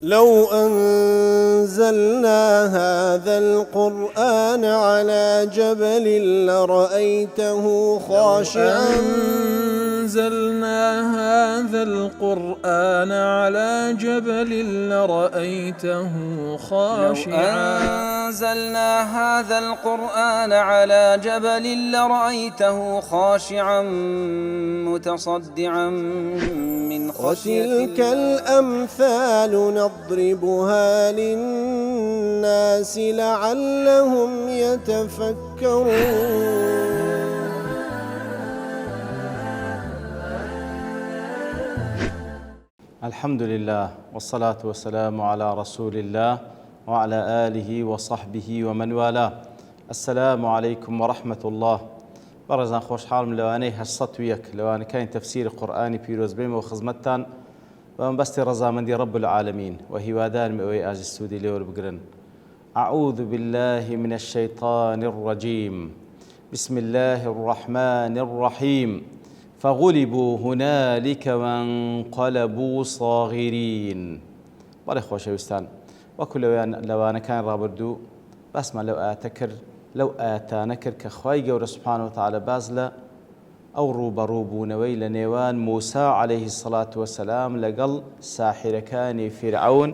لو أنزلنا هذا القرآن على جبل لرأيته خاشعا أنزلنا هذا القرآن على جبل لرأيته خاشعا أنزلنا هذا القرآن على جبل لرأيته خاشعا متصدعا من خشية وتلك الأمثال نضربها للناس لعلهم يتفكرون. الحمد لله والصلاة والسلام على رسول الله وعلى آله وصحبه ومن والاه. السلام عليكم ورحمة الله. برزان خوش حالم لواني هالصت ويك لواني كان تفسير قرآني بيروز بيم وخزمتان ومبستي رزامندي رب العالمين وهوادان مئوي آج السودي ليور بقرن. أعوذ بالله من الشيطان الرجيم. بسم الله الرحمن الرحيم. فغلبوا هنالك وانقلبوا صاغرين. بله خوش وستان وكل لوان كان رابردو بس ما لو آتانكر كخواي جور سبحانه وتعالى بازلا أو روبروبون ويل نيوان موسى عليه الصلاة والسلام لقل ساحر كان فرعون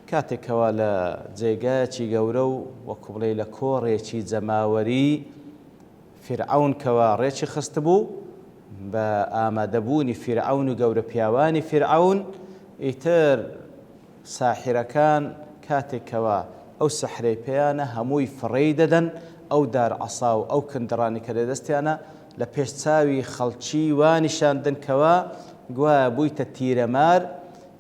كاتك ولا زيقاتي جورو وكبلي لكوريتي زماوري فرعون كواريتي خستبو بآمادبوني فرعون وقور بياواني فرعون إتر ساحر كان كاتكوا أو سحري بيانا هموي فريددا أو دار عصاو أو كندراني كردستيانا لبيش تساوي خلشي وانشاندن كوا قوا بويت التيرمار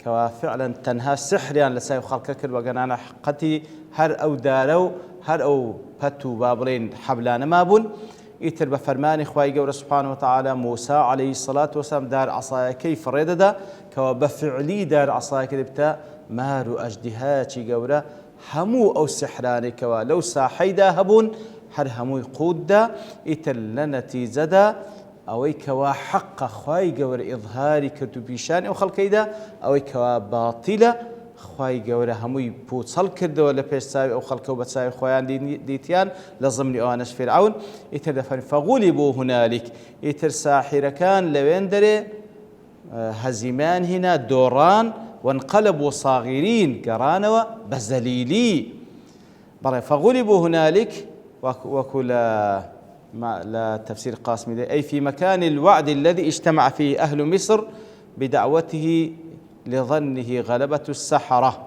كوا فعلا تنها سحريان لسايو خلق كل وقنانا حقتي هر أو دارو هر أو باتو بابلين حبلان مابون يتر بفرمان إخوائي قول سبحانه وتعالى موسى عليه الصلاة والسلام دار عصايا كيف رددا كوا بفعلي دار عصايا كذبتا مارو أجدهاتي قولا همو أو سحراني كوا لو ساحيدا هبون هر همو قودا يتر لنتيزدا أوي كوا حق إخوائي قول إظهاري كتبيشاني وخلقيدا أوي كوا باطلة خواهی گەورە هەمووی پوچەڵ کردەوە لە پێشچاوی ئەو خەڵکە و بەچاوی خۆیان دیتیان لە زمنی ئەوانەش فیرعون ئیتر دەفەرمێ فەغولیبوو هونالیک ئیتر ساحیرەکان لەوێن دەرێ هەزیمان هێنا دۆڕان وانقەلبوا صاغرین گەڕانەوە بە زەلیلی بەڵێ فەغولیبوو هونالیک وەکو لە تفسير قاسمی أي في مكان الوعد الذي اجتمع فيه أهل مصر بدعوته لظنه غلبة السحرة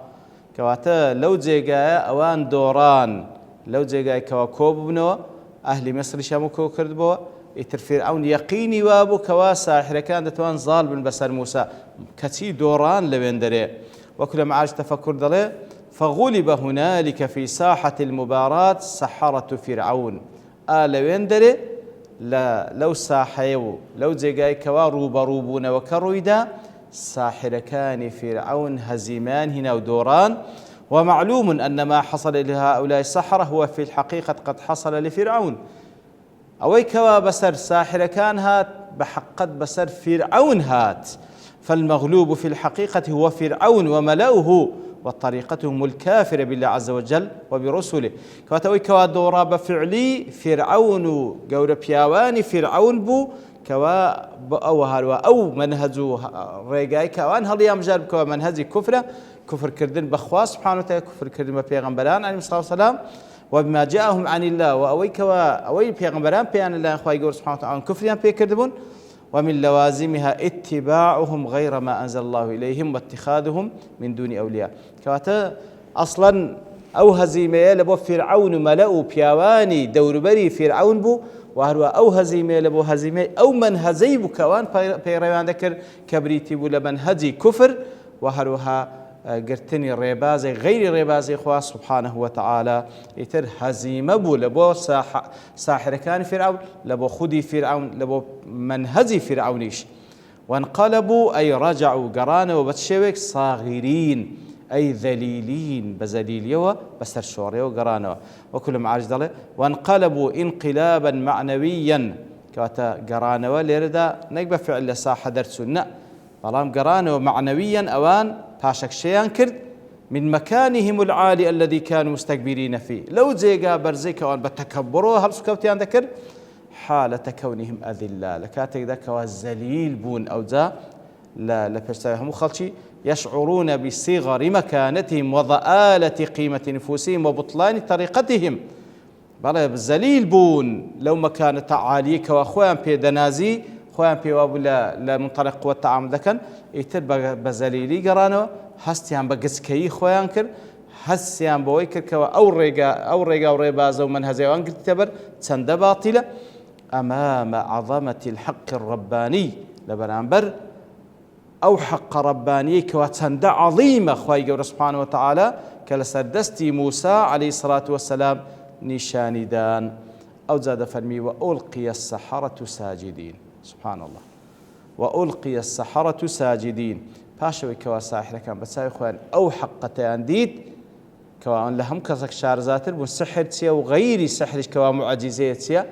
كواتا لو جيغا اوان دوران لو جيغا كوا كوب بنو اهل مصر شامو كردبو يتر فرعون يقيني وابو كوا ساحر كان دتوان ظال بن بسر موسى كتي دوران لوين دري وكل معاج تفكر دلي فغلب هنالك في ساحة المباراة سحرة فرعون لوين دري لا لو ساحيو لو جيغا كوا روبروبون وكرويدا ساحر كان فرعون هزيمان هنا ودوران ومعلوم أن ما حصل لهؤلاء السحرة هو في الحقيقة قد حصل لفرعون أوي كوا بسر ساحر كان هات بحقت بسر فرعون هات فالمغلوب في الحقيقة هو فرعون وملأه وطريقتهم الكافرة بالله عز وجل وبرسله كواتوي كوا دورا بفعلي فرعون قور بياواني فرعون بو كوا أو هروا أو منهجو رجاي كوان هل يمجرب كوا منهجي كفر كردن بخوا سبحانه وتعالى كفر كردن ببيغمبران عليه الصلاة والسلام وبما جاءهم عن الله وأوي كوا أوي بيغمبران بيان الله أخوي يقول سبحانه وتعالى كفريان بيكردبون ومن لوازمها اتباعهم غير ما أنزل الله إليهم واتخاذهم من دون أولياء كواتا أصلا أو هزيمة لبو فرعون ملأوا بياواني دوربري فرعون بو وهروا أو هزيمة لبو هزيمة أو منهزي بو كوان بيروان ذكر كبريتي بو لمنهجي كفر وهروها قرتني ريبازي غير ريبازي خواه سبحانه وتعالى يتر هزيمة بو لبو ساحر كان فرعون لبو خدي فرعون لبو منهزي فرعونيش وانقلبوا أي رجعوا قرانا وبتشوك صاغرين أي ذليلين بزليليوة بسر شوريو قرانا وكل معارج ضله وانقلبوا انقلابا معنويا كواتا قرانا وليردا نقبة فعل ساحة درسنا بلام قرانا معنويا أوان باشك شيئا كرد من مكانهم العالي الذي كانوا مستكبرين فيه لو جيغا برزيك وان بتكبروا هل سكوتيان ذكر حالة كونهم أذلاء لكاتك ذاك والزليل بون أو ذا لا لبشتهم خلشي يشعرون بصغر مكانتهم وضآلة قيمة نفوسهم وبطلان طريقتهم بلا بالزليل بون لو مكانة عاليك وأخوان في دنازي خوان في وابلا لا منطلق قوة التعامل ذكن يتر بزليلي قرانو هستيان بقسكي خوان كر هستيان بويكر كوا أو ريقا وريبازا ومن هزي وانكر تبر تسند باطلة أمام عظمة الحق الرباني لبرانبر أو حق رباني كوا تسند عظيمة خواهي سبحانه وتعالى كالسردستي موسى عليه الصلاة والسلام نشاندان أو زاد فرمي وألقي السحرة ساجدين سبحان الله وألقي السحرة ساجدين باشوي كوا ساحر كان بساوي خوان أو حقتان ديد كوا لهم كسك شارزاتر والسحر تسيا وغير سحر كوا معجزات تسيا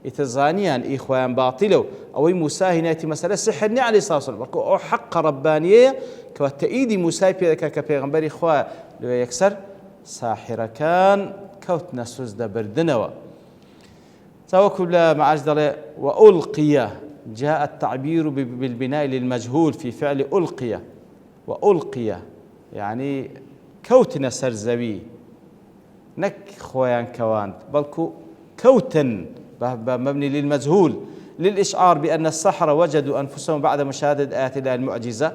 يتزانيان إخوان باطلو أو موسى هناتي مسألة سحرني عليه الصلاة والسلام أو حق ربانية كوا تأيدي موسى بيدك كبيغمبري إخوان لو يكسر ساحر كان كوت نسوز دبردنوا توكل مع أجدر وألقي جاء التعبير بالبناء للمجهول في فعل ألقي وألقي يعني كوتنا سرزوي نك خوان كوان بلكو كوتن مبني للمجهول للإشعار بأن السحرة وجدوا أنفسهم بعد مشاهدة آيات الله المعجزة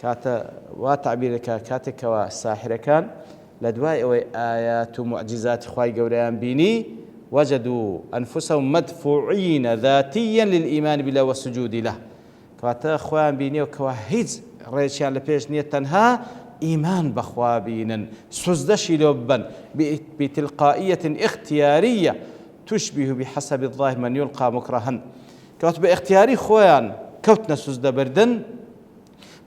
كاتا وتعبير كاتك والساحر كان لدواء آيات معجزات خواي قوليان بيني وجدوا أنفسهم مدفوعين ذاتيا للإيمان بالله والسجود له كواتا خوان بيني وكواهيز ريشيان لبيش نية تنها إيمان بخوابين سزدشي لبا بتلقائية اختيارية تشبه بحسب الظاهر من يلقى مكرها كوت باختياري خوان كوتنا سزد بردن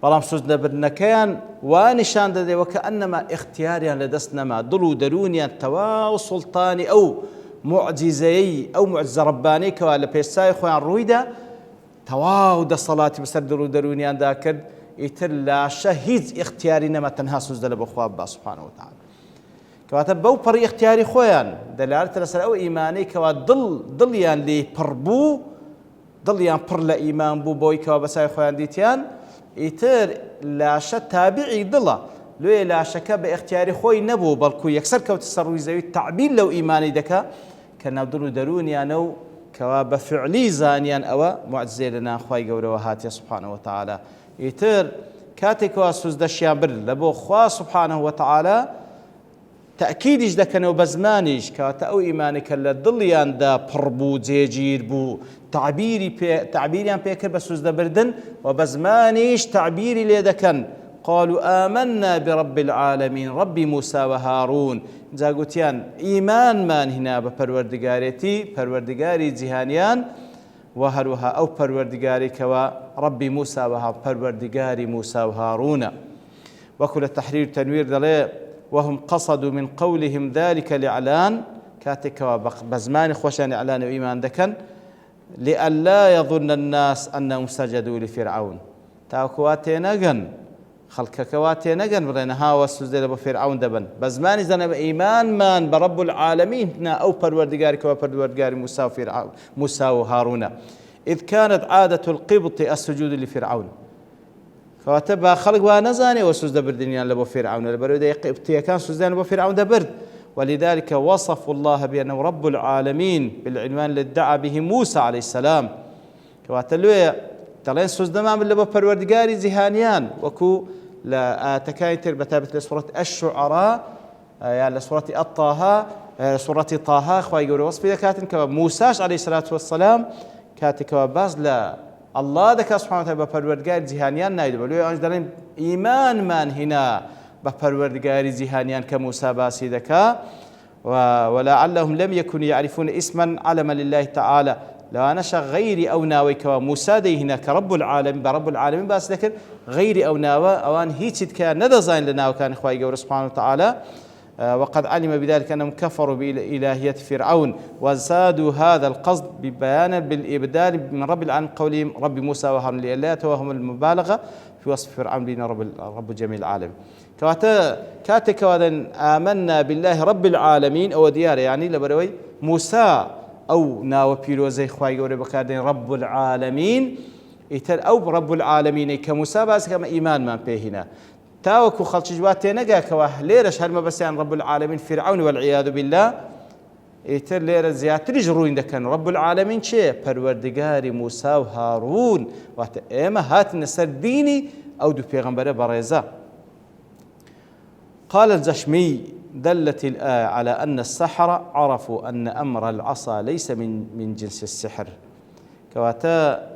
بلام سزد بردن كان ونشان دي وكأنما اختياريا لدسنما ضلو درونيا تواو سلطاني أو معجزي أو معجزة رباني كوالا بيساي خوان رويدا تواو دا صلاة بسر ضلو درونيا ذاكر يتلا شهيد اختياري نما تنها سزد لبخواب سبحانه وتعالى كواتب بو بري اختياري خوان دلالة رسل أو إيماني كوات ضليان لي بربو ضليان پر لإيمان بو بوي كوا بساي خوان ديتيان يتر لا تابعي ضلا لو لا شك باختياري خوي نبو بلكو يكسر كوت السروي زي التعبير لو إيماني دكا كان ضلو دروني أنو كوا بفعلي زانيان أو معجزة لنا خوي قولوا وهاتي سبحانه وتعالى يتر كاتك واسوز دشيان بر لبو خوا سبحانه وتعالى تأكيدش دكنا وبزمانش كاتا أو إيمانك للضليان دا بربو زيجير بو تعبيريان بيكر بسوز دا بردن وبزمانش تعبيري ليدكن قالوا آمنا برب العالمين رب موسى وهارون زاقوتيان إيمان من هنا بپروردگاريتي پروردگاري جهانيان وهروها أو پروردگاري كوا رب موسى وهارون پروردگاري موسى وهارون وكل التحرير تنوير دلي وهم قصدوا من قولهم ذلك الإعلان كاتك بزمان خوشان إعلان وإيمان دكن لئلا يظن الناس أنهم سجدوا لفرعون تاكواتي نجن خلق كواتي نجن برينها وسجد لفرعون دبن بزمان زنا إيمان من برب العالمين أو پروردگار كوا پروردگار موسى وفرعون موسى وهارون إذ كانت عادة القبط السجود لفرعون كاتب خلق ونزاني وسجد بردنيان لبو فرعون البرد يقبتي كان سجدان لبو فرعون دبرد ولذلك وصفوا الله بأنه رب العالمين بالعنوان اللي ادعى به موسى عليه السلام كواتلوية تلين سجد ما من لبو پروردگاري زهانيان وكو لا تكايتر بتابة لسورة الشعراء يعني لسورة الطه سورة طه خواهي يقول وصفي كاتن كموسى عليه الصلاة والسلام كاتك وباز لا الله ذكر سبحانه وتعالى بپروردگار جهانيان نايد بلوي أنج دارين إيمان من هنا بپروردگار جهانيان كموسى باسي ذكا ولعلهم لم يكونوا يعرفون اسما علما لله تعالى لا نشا غير أو ناوي كموسى دي هنا كرب العالمين برب العالمين باس ذكر غير أو ناوى أوان هيتشد كان ندزاين لنا وكان إخوائي قول سبحانه وتعالى وقد علم بذلك أنهم كفروا بإلهية فرعون وزادوا هذا القصد ببيان بالإبدال من رب العالمين قولهم رب موسى وهارون لئلا يتوهم المبالغة في وصف فرعون بين رب جميع العالم كواتا كاتك وذن آمنا بالله رب العالمين أو ديار يعني لبروي موسى أو ناو بيروزي خواي قولي بكاردين رب العالمين إتر أو رب العالمين كموسى باس كما إيمان من بيهنا تاوكو خلش جواتي نقا كواه ليرش هل ما بس عن رب العالمين فرعون والعياذ بالله إتر ليرة زياتر جروين دكان رب العالمين شيء پروردگار موسى وهارون وات إما هات نسر ديني أو دو پیغمبر بريزا. قال الجشمي دلت الآية على أن السحرة عرفوا أن أمر العصا ليس من جنس السحر كواتا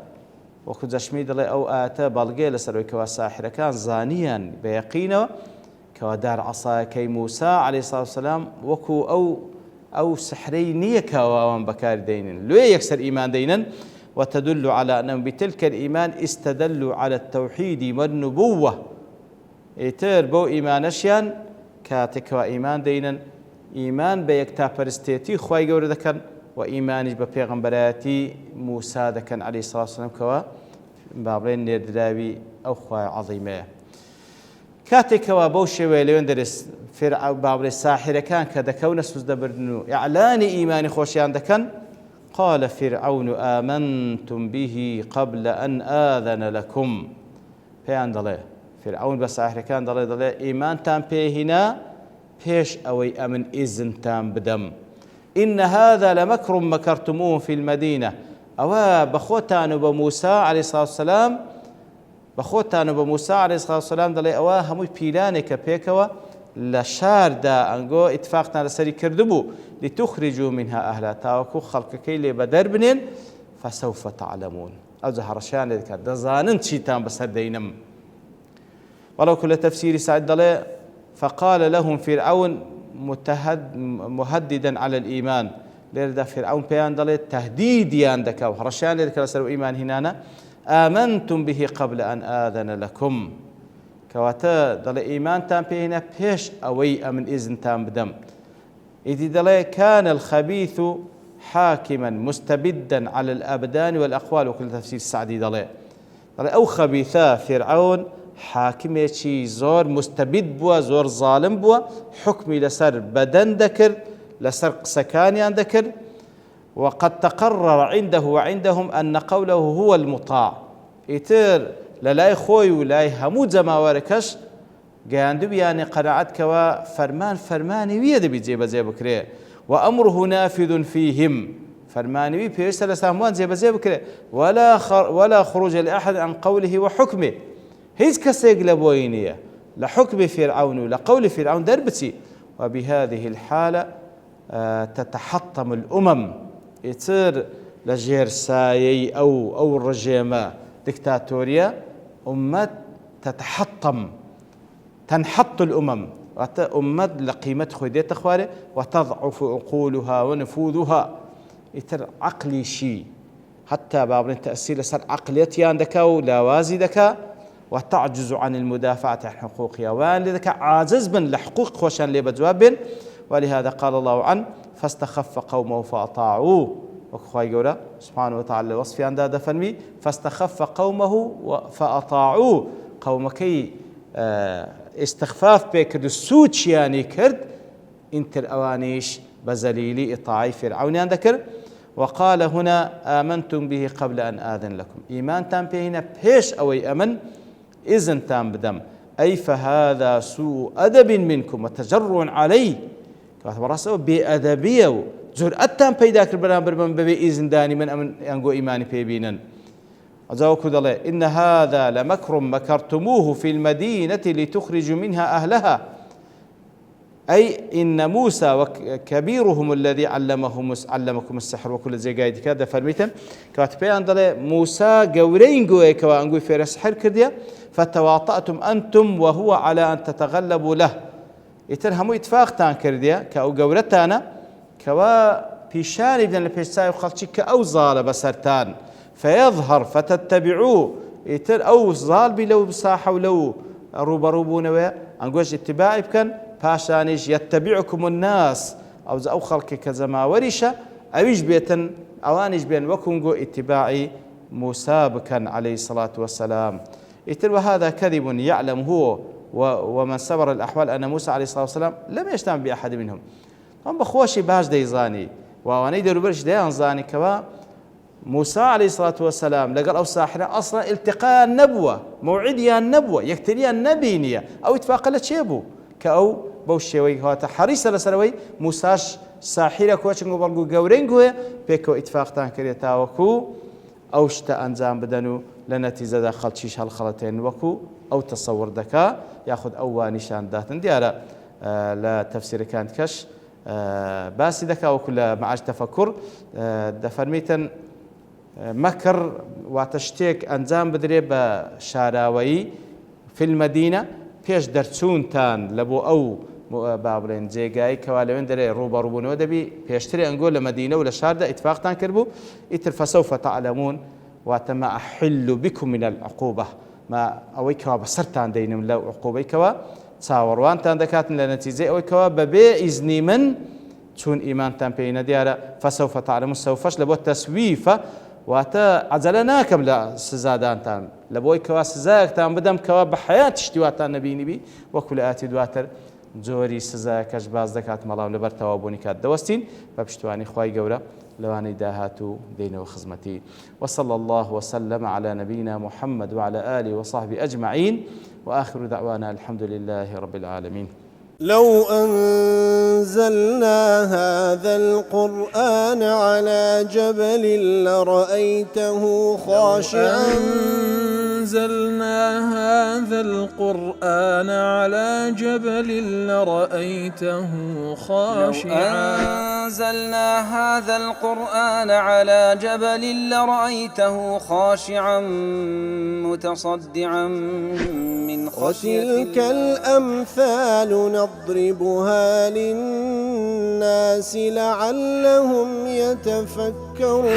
وكو جشمي دلي أو آتا بالغي لسروي كوا ساحر كان زانيا بيقينه كوا دار عصا كي موسى عليه الصلاة والسلام وكو أو سحرينية كوان بكار دينا لو يكسر إيمان دينا وتدل على أنهم بتلك الإيمان استدلوا على التوحيد والنبوة إتر بو إيمان أشيان كاتكوا إيمان دينا إيمان بيكتا برستيتي خواي قول ذكر وإيمانج ببيغمبراتي موسى ذكر عليه الصلاة والسلام كوا بابرين نيردراوي أو خواي عظيمة كاتكوا بوشي ويليون درس فرع بابري الساحر كان كدكون سوزد بردنو إعلان إيمان خوشيان دكان قال فرعون آمنتم به قبل أن آذن لكم بيان دلي فرعون بساحر كان دلي إيمان تام بيهنا بيش أوي أمن إذن تام بدم إن هذا لمكر مكرتموه في المدينة أوا بخوتان بموسى عليه الصلاة والسلام بخوتان بموسى عليه الصلاة والسلام دلي أوا هموي بيلانك بيكوا لشار دا أنجو اتفاقنا لسري كردبو لتخرجوا منها أهلا تاوكو خلق كيلي بدر بنين فسوف تعلمون أو زهرشان لذلك دزانن شيطان بسر دينم ولو كل تفسير سعد دلي فقال لهم فرعون مهددا على الإيمان لذا فرعون بيان دلي تهديد ياندك وهرشان لذلك لسر إيمان هنانا آمنتم به قبل أن آذن لكم كواتا دل إيمان تام بينا بيش أوي أمن إذن تام بدم إذ دل كان الخبيث حاكما مستبدا على الأبدان والأقوال وكل تفسير السعدي دل أو خبيثا فرعون حاكم شي زور مستبد بوا زور ظالم بوا حكمي لسر بدن ذكر لسر سكانيان ذكر وقد تقرر عنده وعندهم أن قوله هو المطاع إتر للاي خوي ولاي همو زماواركش قاندو يعني قناعتك فرماني ويد بيجيب زي بكري وأمره نافذ فيهم فرماني وي بيرسل ساموان زي بكري ولا خروج لأحد عن قوله وحكمه هيز كسيق لبوينية لحكم فرعون ولقول فرعون دربتي وبهذه الحالة تتحطم الأمم يصير لجير سايي أو الرجيمة ديكتاتوريا أمات تتحطم تنحط الأمم أمات لقيمة خديت أخواري وتضعف عقولها ونفوذها يتر عقلي شيء حتى بابن تأثير صار عقليتي عندك ولا وازدك وتعجز عن المدافعة عن حقوقها وان لذلك عاجز من لحقوق خوشان لي بجواب ولهذا قال الله عنه فاستخف قومه فأطاعوه وخواي قوله سبحانه وتعالى وصفي عند هذا فنمي فاستخف قومه فأطاعوه قومكي استخفاف بكرد السود شياني كرد انتر أوانيش بزليلي إطاعي فرعون ذكر وقال هنا آمنتم به قبل أن آذن لكم إيمان تام بهنا بيش أوي أمن إذن تام بدم أي فهذا سوء أدب منكم وتجرع عليه كما بأدبية جرأتان پیدا کرد برابر من ببي إذن داني من أمن أنجو إيماني بيبينن أزاوكو دله إن هذا لمكر مكرتموه في المدينة لتخرجوا منها أهلها أي إن موسى وكبيرهم الذي علمكم السحر وكل زي قايد كذا فرميتن كاتبين دله موسى جورين جوه كوا أنجو في السحر كرديا فتواطأتم أنتم وهو على أن تتغلبوا له يترهموا اتفاق تان كرديا كأو جورتانا كوا بيشاني بدن البيشاي وخلشي كأو ظال بسرتان فيظهر فتتبعوه يتر أو ظال بلو بصاحة ولو روبروبون ويا أنقوش اتباعي بكن باشانيش يتبعكم الناس أو خلق كزما ورشة أويش بيتن أوانيش بين وكنقو اتباعي موسى بكن عليه الصلاة والسلام يتر وهذا كذب يعلم هو ومن صبر الأحوال أن موسى عليه الصلاة والسلام لم يجتمع بأحد منهم. هم بخوشي باش ديزاني وأواني دروبرش ديان زاني كوا موسى عليه الصلاة والسلام لقال أو ساحرة أصلا التقاء النبوة موعديا النبوة يكتريا النبينية أو اتفاق شيبو كأو بوشيوي هو حريص لسروي موساش ساحرة كوشنغو برغو جورينغو بيكو اتفاق تانكريتا وكو أو شتا أنزام بدنو لنتيجة داخل شيش هالخلطين وكو أو تصور دكا ياخذ أول نشان داتن ديارة لا تفسير كانت كش باسي دكا وكل معاش تفكر دفرميتن مكر واتشتيك أنزام بدري بشاراوي في المدينة بيش درسون تان لبو أو بابلين جيجاي كوالوين دري روبا روبونو دبي بيشتري أنقول لمدينة ولا شاردة اتفاق تان كربو اتر فسوف تعلمون واتما أحل بكم من العقوبة ما أويكوا بسرتان دينم لو عقوبيكوا تصاوروان تان دكاتن لنتيجة أويكوا ببي إذني من تون إيمان تان بينا ديارة فسوف تعلمون سوفش لبو التسويفة واتا عزلناكم لا سزادان تان لبوي كوا سزاك تان بدم كوا بحياة اشتواتان نبيني بي وكل آتي دواتر جوري سزاكش باز دكات ملاو لبر توابوني كات دوستين بابشتواني خواي قورا لواني داهاتو دينو خزمتي. وصلى الله وسلم على نبينا محمد وعلى آله وصحبه أجمعين وآخر دعوانا الحمد لله رب العالمين. لو أنزلنا هذا القرآن على جبل لرأيته خاشعا أنزلنا هذا القرآن على جبل لرأيته خاشعا أنزلنا هذا القرآن على جبل لرأيته خاشعا متصدعا من خشية وتلك الأمثال نضربها للناس لعلهم يتفكرون.